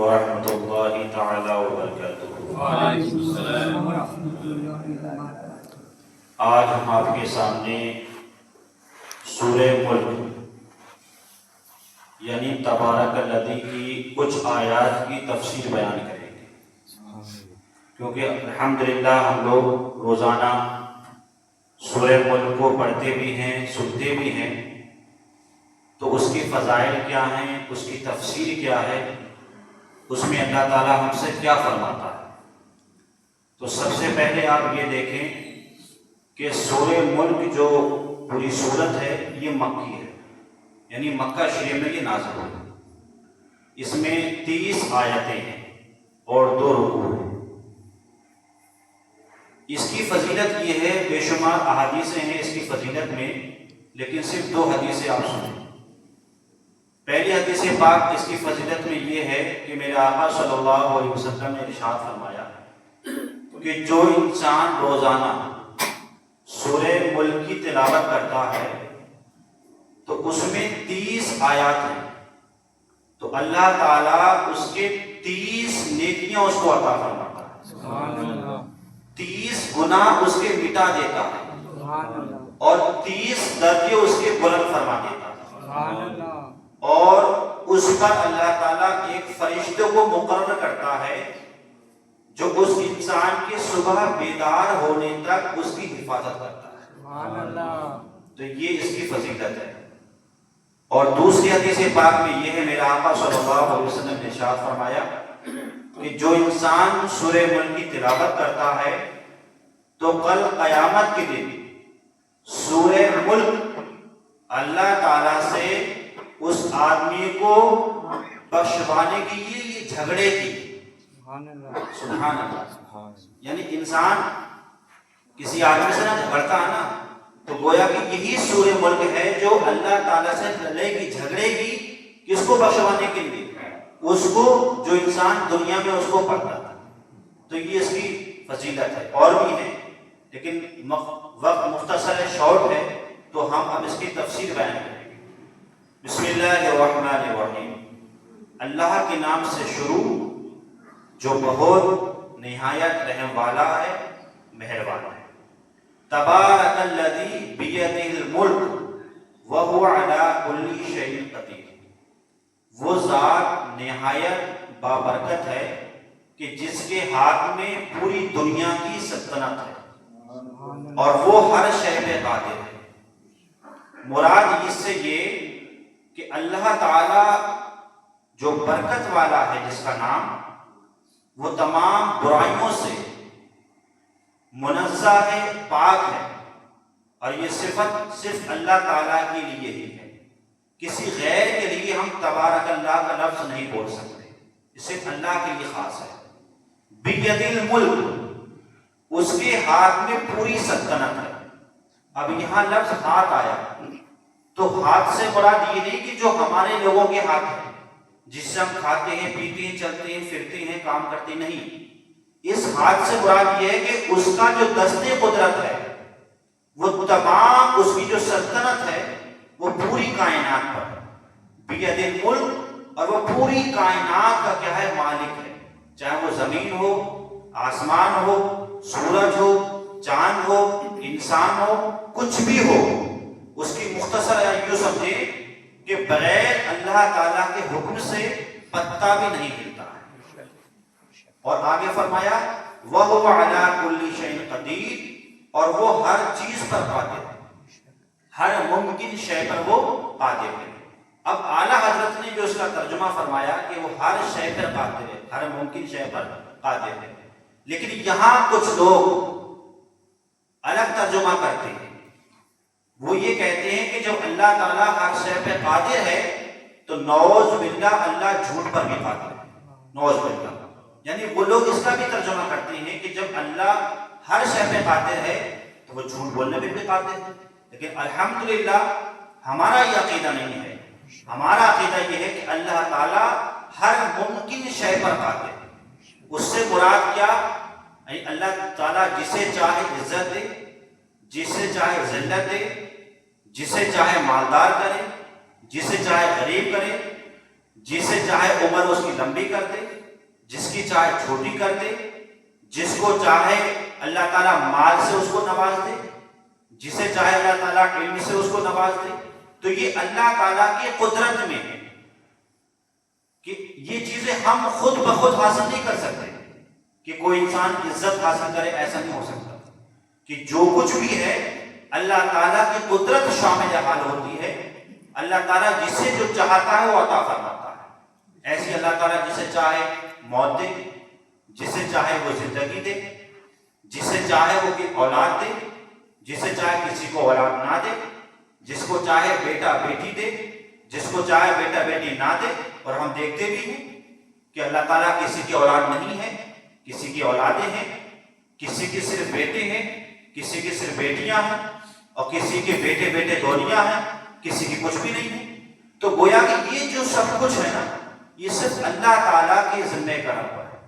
ورحمۃ اللہ تعالی وبرکاتہ۔ وعلیکم السلام۔ آج ہم آپ کے سامنے سورہ ملک یعنی تبارک الذی کی کچھ آیات کی تفسیر بیان کریں گے، کیونکہ الحمدللہ ہم لوگ روزانہ سورہ ملک کو پڑھتے بھی ہیں، سنتے بھی ہیں، تو اس کی فضائل کیا ہیں، اس کی تفسیر کیا ہے، اس میں اللہ تعالیٰ ہم سے کیا فرماتا ہے۔ تو سب سے پہلے آپ یہ دیکھیں کہ سورہ ملک جو پوری صورت ہے یہ مکی ہے، یعنی مکہ شریف میں یہ نازل ہے۔ اس میں 30 آیتیں ہیں اور 2 رکوع ہیں۔ اس کی فضیلت یہ ہے، بے شمار احادیثیں ہیں اس کی فضیلت میں، لیکن صرف 2 حدیثیں آپ سنیں۔ پہلی حدیث پاک اس کی فضیلت میں یہ ہے کہ میرے آقا صلی اللہ علیہ وسلم نے ارشاد فرمایا کہ جو انسان روزانہ سورہ ملک کی تلاوت کرتا ہے تو اس میں 30 آیات ہیں، تو اللہ تعالیٰ اس کے 30 نیکیاں اس کو عطا فرماتا ہے، 30 گناہ اس کے مٹا دیتا ہے، اور 30 درجے اس کے بلند فرما دیتا ہے، اور اس پر اللہ تعالیٰ ایک فرشتے کو مقرر کرتا ہے جو اس انسان کے صبح بیدار ہونے تک اس کی حفاظت کرتا ہے۔ تو یہ اس کی فضیلت ہے۔ اور دوسری حدیث پاک میں یہ ہے، میرا آقا صلی اللہ علیہ وسلم نے ارشاد فرمایا کہ جو انسان سورہ ملک کی تلاوت کرتا ہے تو کل قیامت کے دن سورہ ملک اللہ تعالیٰ سے اس آدمی کو بخشوانے کی یہ جھگڑے کی۔ سبحان اللہ۔ یعنی انسان کسی آدمی سے نہ جھگڑتا ہے نا، تو گویا کہ یہی سورہ ملک ہے جو اللہ تعالیٰ سے لڑے گی، جھگڑے گی، کس کو بخشوانے کے لیے؟ اس کو جو انسان دنیا میں اس کو پڑھتا تھا۔ تو یہ اس کی فضیلت ہے، اور بھی ہے لیکن وقت مختصر ہے، شارٹ ہے، تو ہم اب اس کی تفسیر بیان کریں گے۔ بسم اللہ الرحمن الرحیم، اللہ کے نام سے شروع جو بہت نہایت رحم والا ہے، مہربان ہے۔ تبارک الذی بیدہ الملک وہو علی کل شیء قدیر، وہ ذات نہایت بابرکت ہے کہ جس کے ہاتھ میں پوری دنیا کی سلطنت ہے اور وہ ہر شے پہ قادر ہے۔ مراد اس سے یہ کہ اللہ تعالیٰ جو برکت والا ہے، جس کا نام وہ تمام برائیوں سے منزہ ہے، پاک ہے، اور یہ صفت صرف اللہ تعالیٰ کے لیے ہی ہے۔ کسی غیر کے لیے ہم تبارک اللہ کا لفظ نہیں بول سکتے، یہ صرف اللہ کے لیے خاص ہے۔ بیدہ الملک، اس کے ہاتھ میں پوری سلطنت ہے۔ اب یہاں لفظ ہاتھ آیا تو ہاتھ سے مراد یہ نہیں کہ جو ہمارے لوگوں کے ہاتھ ہے، جس سے ہم کھاتے ہیں، پیتے ہیں، چلتے ہیں، پھرتے ہیں، کام کرتے نہیں۔ اس ہاتھ سے مراد یہ ہے کہ اس کا جو دست قدرت ہے، وہ تمام اس کی جو سلطنت ہے وہ پوری کائنات پر، بیدہ الملک، اور وہ پوری کائنات کا کیا ہے، مالک ہے۔ چاہے وہ زمین ہو، آسمان ہو، سورج ہو، چاند ہو، انسان ہو، کچھ بھی ہو، اس کی مختصر یوں سمجھے کہ بغیر اللہ تعالیٰ کے حکم سے پتا بھی نہیں ہلتا ہے۔ اور آگے فرمایا وَهُوَ عَلَىٰ كُلِّ شَيْءٍ قَدِيرٌ، اور وہ ہر چیز پر قادر ہے، ہر ممکن شے پر وہ قادر ہے۔ اب اعلیٰ حضرت نے جو اس کا ترجمہ فرمایا کہ وہ ہر شے پر قادر ہے، ہر ممکن شے پر قادر ہے، لیکن یہاں کچھ لوگ الگ ترجمہ کرتے ہیں۔ وہ یہ کہتے ہیں کہ جب اللہ تعالیٰ ہر شے پہ قادر ہے تو نعوذ باللہ اللہ جھوٹ پر بھی قادر ہے، نعوذ باللہ۔ یعنی وہ لوگ اس کا بھی ترجمہ کرتے ہیں کہ جب اللہ ہر شے پہ قادر ہے تو وہ جھوٹ بولنے پہ بھی قادر ہے، لیکن الحمدللہ ہمارا یہ عقیدہ نہیں ہے۔ ہمارا عقیدہ یہ ہے کہ اللہ تعالیٰ ہر ممکن شے پر قادر ہے۔ اس سے مراد کیا؟ یعنی اللہ تعالیٰ جسے چاہے عزت دے، جسے چاہے ذلت دے، جسے چاہے مالدار کرے، جسے چاہے غریب کرے، جسے چاہے عمر اس کی لمبی کر دے، جس کی چاہے چھوٹی کر دے، جس کو چاہے اللہ تعالیٰ مال سے اس کو نواز دے، جسے چاہے اللہ تعالیٰ علم سے اس کو نواز دے۔ تو یہ اللہ تعالیٰ کی قدرت میں ہے کہ یہ چیزیں ہم خود بخود حاصل نہیں کر سکتے، کہ کوئی انسان عزت حاصل کرے، ایسا نہیں ہو سکتا، کہ جو کچھ بھی ہے اللہ تعالیٰ کی قدرت شامل حال ہوتی ہے۔ اللہ تعالیٰ جسے جو چاہتا ہے وہ عطا فرماتا ہے۔ ایسی اللہ تعالیٰ جسے چاہے موت دے، جسے چاہے وہ زندگی دے، جسے چاہے وہ اولاد دے، جسے چاہے کسی کو اولاد نہ دے، جس کو چاہے بیٹا بیٹی دے، جس کو چاہے بیٹا بیٹی نہ دے۔ اور ہم دیکھتے بھی ہیں کہ اللہ تعالیٰ کسی کی اولاد نہیں ہے، کسی کی اولادیں ہیں، کسی کی صرف بیٹے ہیں، کسی کی صرف بیٹیاں ہیں، اور کسی کے بیٹے بیٹے دولیاں ہیں، کسی کی کچھ بھی نہیں ہے۔ تو گویا کہ یہ جو سب کچھ ہے نا، یہ صرف اللہ تعالیٰ کے ذمہ کرم پر ہے۔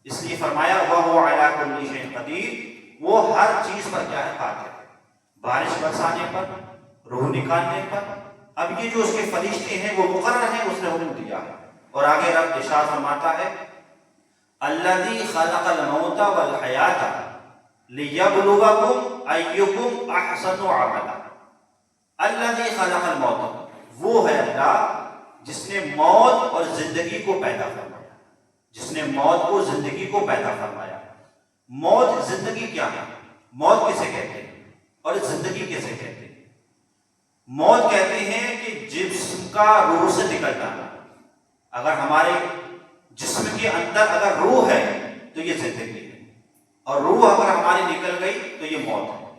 اس لیے فرمایا وَهُوَ عَلَىٰ كُلِّ شَيْءٍ قَدِيرٌ، وہ ہر چیز پر کیا ہے؟ قادر ہے۔ بارش برسانے پر، روح نکالنے پر، اب یہ جو اس کے فرشتے ہیں وہ مقرر ہیں، اس نے حکم دیا ہے۔ اور آگے رب ارشاد فرماتا ہے الذی خلق الموت والحیات لیبلوکم ایکم احسن عملا۔ الذی خلق الموت، وہ ہے اللہ جس نے موت اور زندگی کو پیدا فرمایا، جس نے موت کو زندگی کو پیدا فرمایا۔ موت زندگی کیا ہے؟ موت کسے کہتے ہیں اور زندگی کسے کہتے ہیں؟ موت کہتے ہیں کہ جسم کا روح سے نکل جانا۔ اگر ہمارے جسم کے اندر اگر روح ہے تو یہ زندگی ہے، اور روح اگر ہماری نکل گئی تو یہ موت ہے۔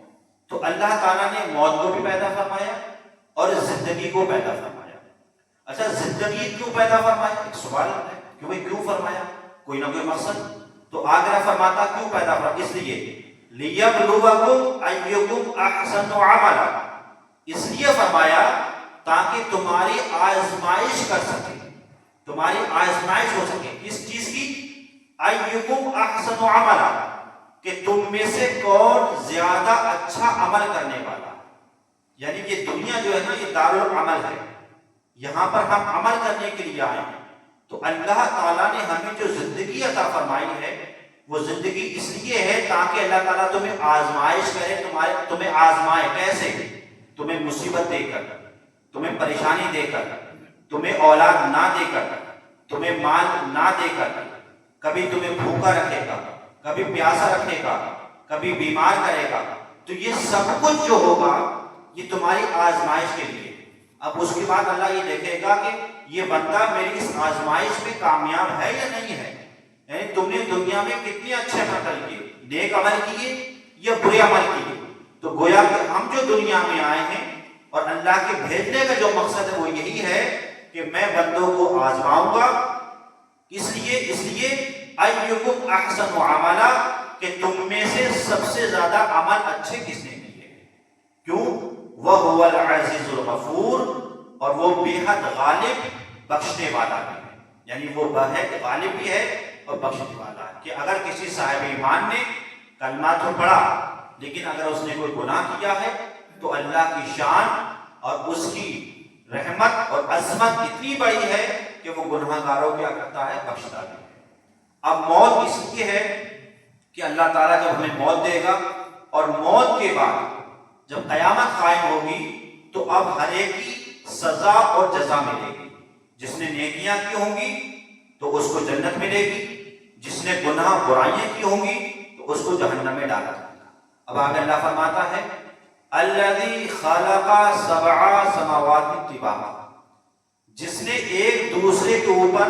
تو اللہ تعالیٰ نے موت کو بھی پیدا فرمایا اور زندگی کو پیدا فرمایا۔ اچھا، زندگی کیوں پیدا فرمایا؟ ایک سوال ہے کہ بھائی کیوں فرمایا؟ کوئی نہ کوئی مقصد۔ تو آگرہ فرماتا کیوں پیدا فرمایا؟ اس لیے لیبلوکم ایکم احسن عملا، اس لیے فرمایا تاکہ تمہاری آزمائش کر سکے، تمہاری آزمائش ہو سکے۔ اس چیز کی ایکم احسن عملا، کہ تم میں سے کون زیادہ اچھا عمل کرنے والا۔ یعنی یہ دنیا جو ہے نا، یہ دارالعمل ہے، یہاں پر ہم عمل کرنے کے لیے آئے ہیں۔ تو اللہ تعالیٰ نے ہمیں جو زندگی عطا فرمائی ہے، وہ زندگی اس لیے ہے تاکہ اللہ تعالیٰ تمہیں آزمائش کرے، تمہیں آزمائے۔ کیسے؟ تمہیں مصیبت دے کر، تمہیں پریشانی دے کر، تمہیں اولاد نہ دے کر، تمہیں مال نہ دے کر، کبھی تمہیں بھوکا رکھے گا، کبھی پیاسا رکھے گا، کبھی بیمار کرے گا۔ تو یہ سب کچھ جو ہوگا یہ تمہاری آزمائش کے لیے۔ اب اس کے بعد اللہ یہ دیکھے گا کہ یہ بندہ میری اس آزمائش میں کامیاب ہے یا نہیں ہے۔ یعنی تم نے دنیا میں کتنے اچھے عمل کیے، نیک عمل کیے یا برے عمل کیے۔ تو گویا کہ ہم جو دنیا میں آئے ہیں اور اللہ کے بھیجنے کا جو مقصد ہے وہ یہی ہے کہ میں بندوں کو آزماؤں گا، اس لیے ایکم احسن عملا، کہ تم میں سے سب سے زیادہ عمل اچھے کس نے کیے۔ کیوں؟ وَهُوَ الْعَزِيزُ الْغَفُورُ، اور وہ بے حد غالب بخشنے والا بھی ہے۔ یعنی وہ بہت غالب بھی ہے اور بخشنے والا ہے، کہ اگر کسی صاحب ایمان نے کلمہ تو پڑھا لیکن اگر اس نے کوئی گناہ کیا ہے تو اللہ کی شان اور اس کی رحمت اور عظمت اتنی بڑی ہے کہ وہ گناہ گاروں کیا کرتا ہے؟ بخشتا بھی ہے۔ اب موت اس لیے ہے کہ اللہ تعالیٰ جب ہمیں موت دے گا اور موت کے بعد جب قیامت قائم ہوگی تو اب ہر ایک کی سزا اور جزا ملے گی۔ جس نے نیکیاں کی ہوں گی تو اس کو جنت ملے گی، جس نے گناہ برائیاں کی ہوں گی تو اس کو جہنم میں ڈالا جائے گا۔ اب آگے اللہ فرماتا ہے الذی خلق سبع سماوات طباقا، جس نے ایک دوسرے کے اوپر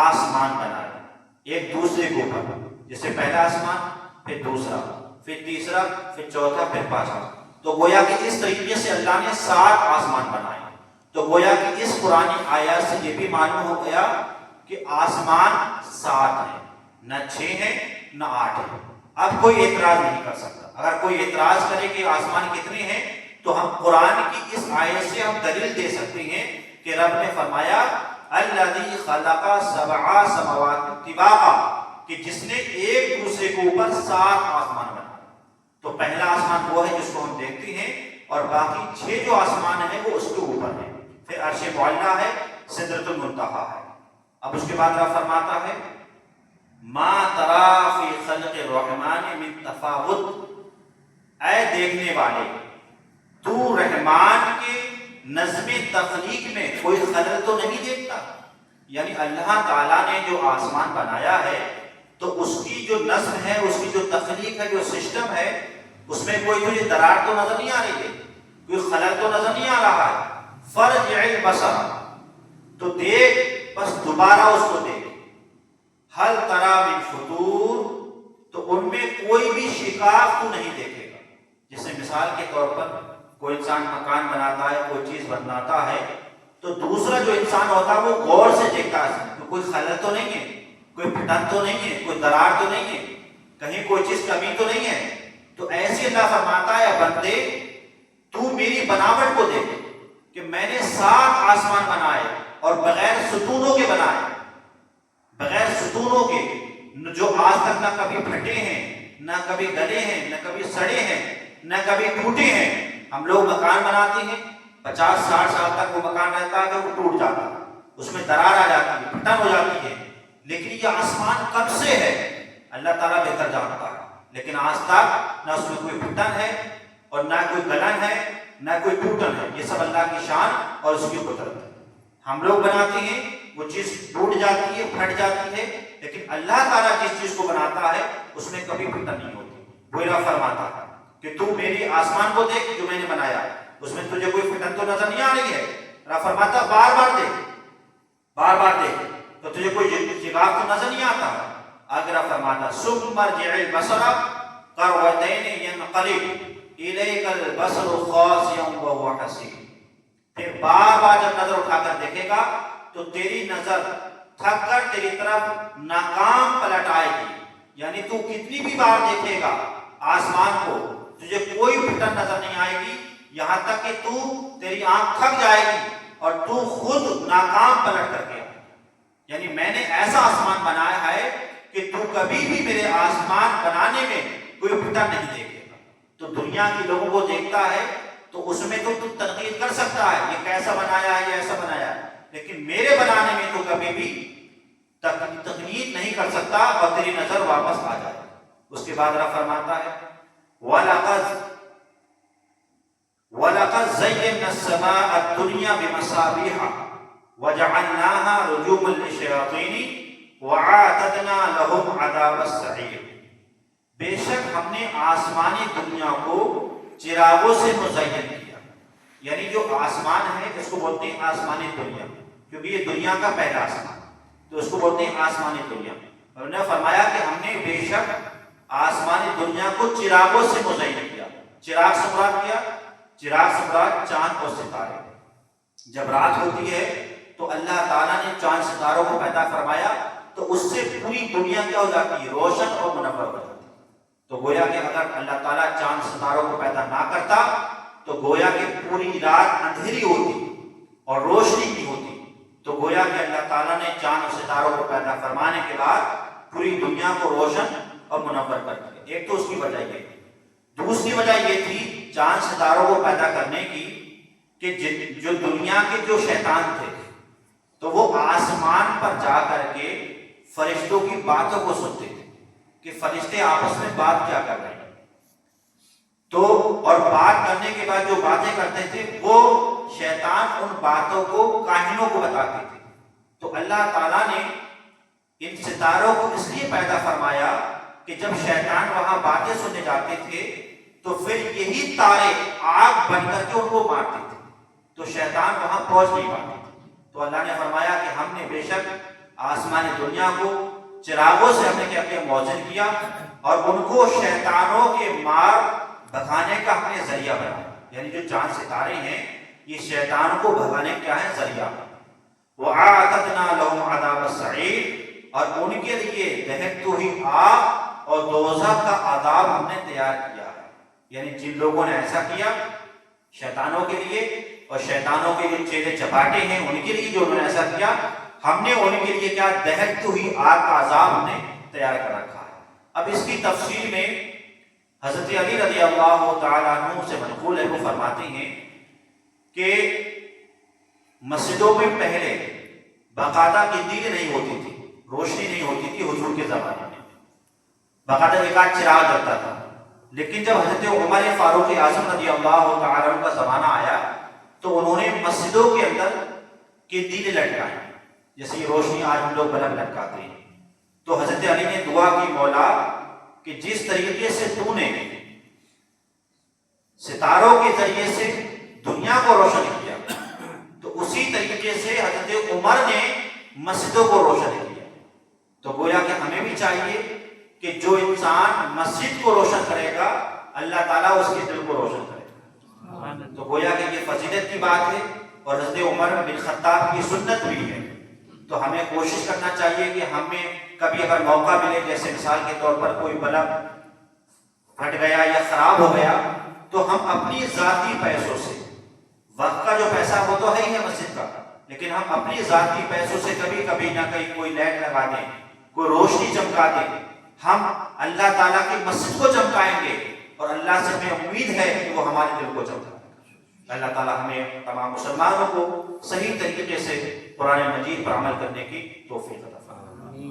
آسمان بنایا، ایک دوسرے کے اوپر، جیسے پہلا آسمان، پھر دوسرا، پھر تیسرا، پھر چوتھا، پھر پانچواں۔ تو گویا کہ اس طریقے سے اللہ نے 7 آسمان بنائے۔ تو گویا کہ اس قرآن آیات سے یہ بھی معلوم ہو گیا کہ آسمان 7 ہیں، نہ 6 ہیں نہ 8 ہیں۔ اب کوئی اعتراض نہیں کر سکتا۔ اگر کوئی اعتراض کرے کہ آسمان کتنے ہیں تو ہم قرآن کی اس آیت سے ہم دلیل دے سکتے ہیں کہ رب نے فرمایا الذی خلق سبع سماوات طباقا، کہ جس نے ایک دوسرے کے اوپر 7 آسمان بنائے۔ تو پہلا آسمان وہ ہے جس کو ہم دیکھتے ہیں، اور باقی 6 جو آسمان ہیں وہ اس کے اوپر ہیں۔ پھر عرش معلیٰ ہے، سدرۃ المنتہا ہے۔ اب اس کے بعد رب فرماتا ہے ما ترا فی خلق الرحمن من تفاوت، اے دیکھنے والے تو رحمان کے نظم تخلیق میں کوئی خلل تو نہیں دیکھتا؟ یعنی اللہ تعالیٰ نے جو آسمان بنایا ہے تو اس کی جو نظم ہے، اس کی جو تخلیق ہے، جو سسٹم ہے، اس میں کوئی تجھے درار تو نظر نہیں آ رہی ہے، کوئی خلل تو نظر نہیں آ رہا ہے۔ فرجع البصر، تو دیکھ، بس دوبارہ اس کو دیکھ، ہل تری من فطور، تو ان میں کوئی بھی شکاف تو نہیں دیکھے گا۔ جیسے مثال کے طور پر کوئی انسان مکان بناتا ہے، کوئی چیز بناتا ہے، تو دوسرا جو انسان ہوتا ہے وہ غور سے دیکھتا ہے کہ کوئی خلل تو نہیں ہے، کوئی پھٹن تو نہیں ہے، کوئی درار تو نہیں ہے، کہیں کوئی چیز کمی تو نہیں ہے۔ تو ایسے اللہ فرماتا ہے بندے تو میری بناوٹ کو دیکھ کہ میں نے 7 آسمان بنائے اور بغیر ستونوں کے بنائے، بغیر ستونوں کے، جو آج تک نہ کبھی پھٹے ہیں، نہ کبھی گلے ہیں، نہ کبھی سڑے ہیں، نہ کبھی ٹوٹے ہیں۔ ہم لوگ مکان بناتے ہیں، 50-60 سال تک وہ مکان رہتا ہے، وہ ٹوٹ جاتا ہے، اس میں درار آ جاتی ہے، پھٹن ہو جاتی ہے، لیکن یہ آسمان کب سے ہے اللہ تعالیٰ بہتر جانتا ہے، لیکن آج تک نہ اس میں کوئی پھٹن ہے اور نہ کوئی گلن ہے، نہ کوئی ٹوٹن ہے۔ یہ سب اللہ کی شان اور اس کی قدرت ہے۔ ہم لوگ بناتے ہیں، وہ چیز ٹوٹ جاتی ہے، پھٹ جاتی ہے، لیکن اللہ تعالیٰ جس چیز کو بناتا ہے اس میں کبھی پھٹن نہیں ہوتی۔ وہ اللہ فرماتا ہے کہ تو میری آسمان کو دیکھ جو میں نے بنایا، اس میں تجھے کوئی پھٹن تو نظر نہیں آ رہی ہے۔ اللہ فرماتا بار بار دیکھ، بار بار دیکھ، تو تجھے کوئی شگاف تو نظر نہیں آتا۔ آگے اللہ فرماتا ثم ارجع البصر کرتین ينقلب الیک البصر خاسئا وهو حسیر، پھر بار بار جب نظر اٹھا کر دیکھے گا تو تیری نظر تھک کر تیری طرف ناکام پلٹ آئے گی۔ یعنی تو کتنی بھی بار دیکھے گا آسمان کو، تجھے کوئی پھٹن نظر نہیں آئے گی، یہاں تک کہ تو تیری آنکھ تھک جائے گی اور تو خود ناکام پلٹ کر کے۔ یعنی میں نے ایسا آسمان بنایا ہے کہ تو کبھی بھی میرے آسمان بنانے میں کوئی پھٹن نہیں دیکھے گا۔ تو دنیا کے لوگوں کو دیکھتا ہے تو اس میں تو تنقید کر سکتا ہے، یہ کیسا بنایا ہے، یہ ایسا بنایا ہے، لیکن میرے بنانے میں تو کبھی بھی تنقید نہیں کر سکتا اور تیری نظر واپس آ جائے۔ اس کے بعد رب فرماتا ہے وَلَقَدْ زَيَّنَّا السَّمَاءَ الدُّنْيَا بِمَصَابِيحَ وَجَعَلْنَاهَا رُجُومًا لِلشَّيَاطِينِ وَأَعْتَدْنَا لَهُمْ عَذَابَ السَّعِيرِ، بے شک ہم نے آسمانی دنیا کو چراغوں سے مزین کیا۔ یعنی جو آسمان ہے اس کو بولتے ہیں آسمانی دنیا، کیونکہ یہ دنیا کا پہلا آسمان، تو اس کو بولتے ہیں آسمانی دنیا۔ اور نے فرمایا کہ ہم نے بے شک آسمانی دنیا کو چراغوں سے مزین کیا۔ چراغ سے مراد کیا؟ چراغ سے مراد چاند اور ستارے۔ جب رات ہوتی ہے تو اللہ تعالیٰ نے چاند ستاروں کو پیدا فرمایا تو اس سے پوری دنیا کیا ہو جاتی ہے؟ روشن اور منور ہو جاتی ہے۔ تو گویا کہ اگر اللہ تعالیٰ چاند ستاروں کو پیدا نہ کرتا تو گویا کہ پوری رات اندھیری ہوتی اور روشنی نہیں ہوتی۔ تو گویا کہ اللہ تعالیٰ نے چاند اور ستاروں کو پیدا فرمانے کے بعد پوری دنیا کو روشن اور منور کر دیا۔ ایک تو اس کی وجہ یہ تھی۔ دوسری وجہ یہ تھی چاند ستاروں کو پیدا کرنے کی کہ جو دنیا کے جو شیطان تھے تو وہ آسمان پر جا کر کے فرشتوں کی باتوں کو سنتے تھے کہ فرشتے آپس میں بات کیا کر رہے ہیں، تو اور بات کرنے کے بعد جو باتیں کرتے تھے وہ شیطان ان باتوں کو کاہنوں کو بتاتے تھے۔ تو اللہ تعالیٰ نے ان ستاروں کو اس لیے پیدا فرمایا کہ جب شیطان وہاں باتیں سننے جاتے تھے تو پھر یہی تارے آگ بن کر کے ان کو مارتے تھے، تو شیطان وہاں پہنچ نہیں پاتے تھے۔ تو اللہ نے فرمایا کہ ہم نے بے شک آسمانی دنیا کو چراغوں سے ہم نے کیا موزن کیا اور ان کو شیطانوں کے مار بھگانے کا ہم نے ذریعہ بنایا۔ یعنی جو چاند ستارے ہیں یہ شیطان کو بھگانے کا ہے ذریعہ۔ وَأَعْتَدْنَا لَهُمْ عَذَابَ السَّعِيرِ، اور ان کے لیے دہکتی ہوئی آگ اور دوزخ کا عذاب ہم نے تیار کیا ہے۔ یعنی جن لوگوں نے ایسا کیا شیطانوں کے لیے اور شیطانوں کے جو چیلے چپاٹے ہیں ان کے لیے جو انہوں نے ایسا کیا، ہم نے ان کے لیے کیا دہکتی ہوئی آگ کا عذاب ہم نے تیار کر رکھا ہے۔ اب اس کی تفصیل میں حضرت علی رضی اللہ تعالیٰ عنہ سے منقول ہے، وہ فرماتے ہیں کہ مسجدوں میں پہلے باقاعدہ قندیل نہیں ہوتی تھی، روشنی نہیں ہوتی تھی حضور کے زمانے میں، باقاعدہ ایک آدھ چراغ جلتا تھا. لیکن جب حضرت عمر فاروق اعظم رضی اللہ تعالیٰ عنہ کا زمانہ آیا تو انہوں نے مسجدوں کے اندر قندیل لٹکائے، جیسے یہ روشنی آج ہم لوگ بلب لٹکاتے ہیں. تو حضرت علی نے دعا کی، مولا کہ جس طریقے سے تو نے ستاروں کے ذریعے سے دنیا کو روشن کیا تو اسی طریقے سے حضرت عمر نے مسجدوں کو روشن کیا. تو گویا کہ ہمیں بھی چاہیے کہ جو انسان مسجد کو روشن کرے گا اللہ تعالیٰ اس کے دل کو روشن کرے گا. تو گویا کہ یہ فضیلت کی بات ہے اور حضرت عمر بن خطاب کی سنت بھی ہے. تو ہمیں کوشش کرنا چاہیے کہ ہمیں کبھی اگر موقع ملے، جیسے مثال کے طور پر کوئی بلب پھٹ گیا یا خراب ہو گیا، تو ہم اپنی ذاتی پیسوں سے، وقت کا جو پیسہ وہ تو ہے ہی ہے مسجد کا، لیکن ہم اپنی ذاتی پیسوں سے کبھی کبھی نہ کہیں کوئی لائٹ لگا دیں، کوئی روشنی چمکا دیں. ہم اللہ تعالیٰ کی مسجد کو چمکائیں گے اور اللہ سے ہمیں امید ہے کہ وہ ہمارے دل کو چمکائے. اللہ تعالیٰ ہمیں تمام مسلمانوں کو صحیح طریقے سے قرآن مجید پر عمل کرنے کی توفیق عطا فرمائے.